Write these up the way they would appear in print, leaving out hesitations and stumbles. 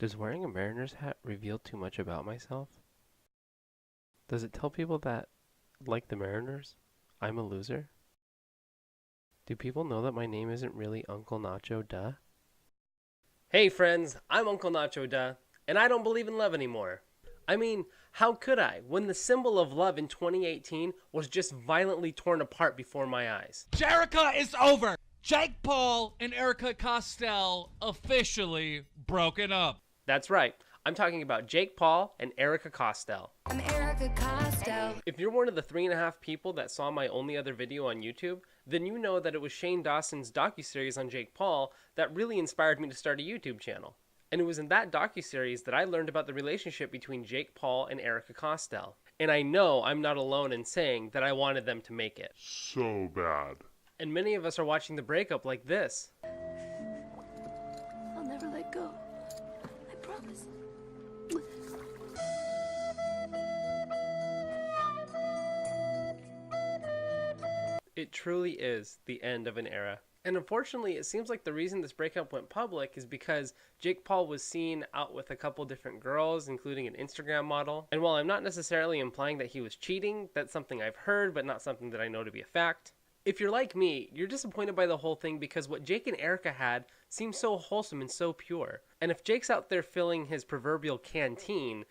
Does wearing a Mariners hat reveal too much about myself? Does it tell people that, like the Mariners, I'm a loser? Do people know that my name isn't really Uncle Nacho Duh? Hey friends, I'm Uncle Nacho Duh, and I don't believe in love anymore. I mean, how could I, when the symbol of love in 2018 was just violently torn apart before my eyes? Jerika is over! Jake Paul and Erika Costell officially broken up. That's right. I'm talking about Jake Paul and Erika Costell. I'm Erika Costell. If you're one of the 3.5 people that saw my only other video on YouTube, then you know that it was Shane Dawson's docuseries on Jake Paul that really inspired me to start a YouTube channel. And it was in that docuseries that I learned about the relationship between Jake Paul and Erika Costell. And I know I'm not alone in saying that I wanted them to make it. So bad. And many of us are watching the breakup like this. I'll never let go. I promise. It truly is the end of an era. And unfortunately, it seems like the reason this breakup went public is because Jake Paul was seen out with a couple different girls, including an Instagram model. And while I'm not necessarily implying that he was cheating, that's something I've heard, but not something that I know to be a fact. If you're like me, you're disappointed by the whole thing because what Jake and Erika had seems so wholesome and so pure. And if Jake's out there filling his proverbial canteen,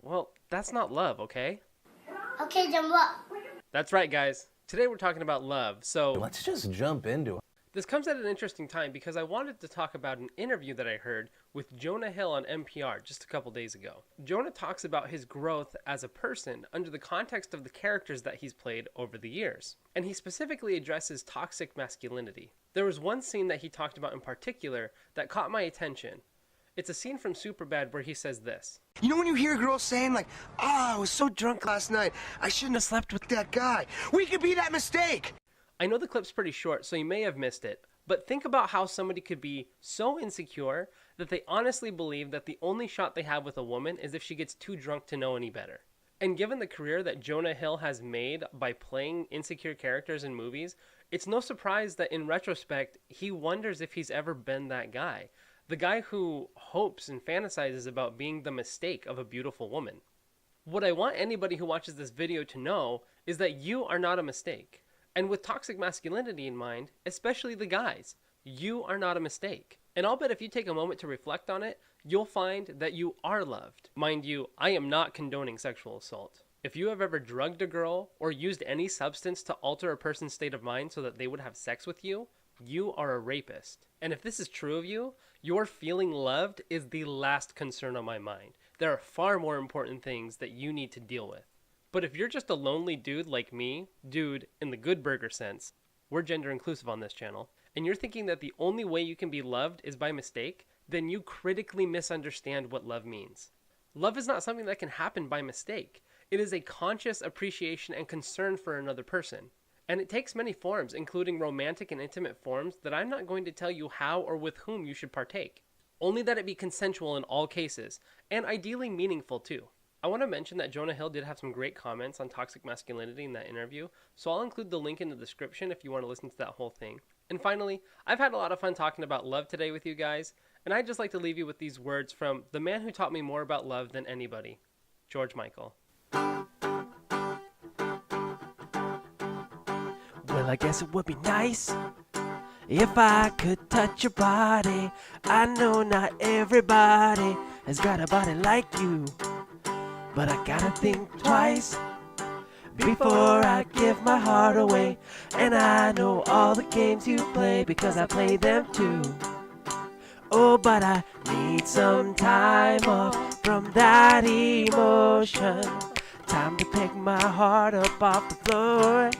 well, that's not love, okay? Okay, then what? That's right, guys. Today we're talking about love, so let's just jump into it. This comes at an interesting time because I wanted to talk about an interview that I heard with Jonah Hill on NPR just a couple days ago. Jonah talks about his growth as a person under the context of the characters that he's played over the years. And he specifically addresses toxic masculinity. There was one scene that he talked about in particular that caught my attention. It's a scene from SuperBad where he says this. You know when you hear girls saying like, I was so drunk last night, I shouldn't have slept with that guy. We could be that mistake. I know the clip's pretty short, so you may have missed it, but think about how somebody could be so insecure that they honestly believe that the only shot they have with a woman is if she gets too drunk to know any better. And given the career that Jonah Hill has made by playing insecure characters in movies, it's no surprise that in retrospect, he wonders if he's ever been that guy. The guy who hopes and fantasizes about being the mistake of a beautiful woman. What I want anybody who watches this video to know is that you are not a mistake. And with toxic masculinity in mind, especially the guys, you are not a mistake. And I'll bet if you take a moment to reflect on it, you'll find that you are loved. Mind you, I am not condoning sexual assault. If you have ever drugged a girl or used any substance to alter a person's state of mind so that they would have sex with you, you are a rapist. And if this is true of you, your feeling loved is the last concern on my mind. There are far more important things that you need to deal with. But if you're just a lonely dude like me, dude in the good burger sense, we're gender inclusive on this channel, and you're thinking that the only way you can be loved is by mistake, then you critically misunderstand what love means. Love is not something that can happen by mistake. It is a conscious appreciation and concern for another person. And it takes many forms, including romantic and intimate forms that I'm not going to tell you how or with whom you should partake. Only that it be consensual in all cases, and ideally meaningful too. I want to mention that Jonah Hill did have some great comments on toxic masculinity in that interview, so I'll include the link in the description if you want to listen to that whole thing. And finally, I've had a lot of fun talking about love today with you guys, and I'd just like to leave you with these words from the man who taught me more about love than anybody, George Michael. Well, I guess it would be nice if I could touch your body. I know not everybody has got a body like you, but I gotta think twice before I give my heart away. And I know all the games you play because I play them too. Oh, but I need some time off from that emotion. Time to pick my heart up off the floor.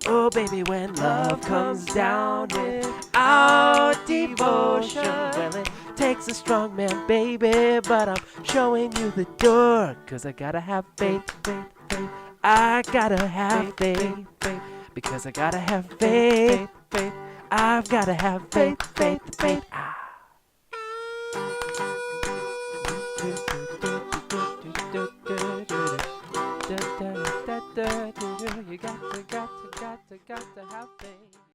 Oh, baby, when love comes down without devotion, well, it takes a strong man, baby, but I'm showing you the door. Cause I gotta have faith, faith, faith. I gotta have faith, faith. Because I gotta have faith, faith. I've gotta have faith, faith, faith. You got to have faith.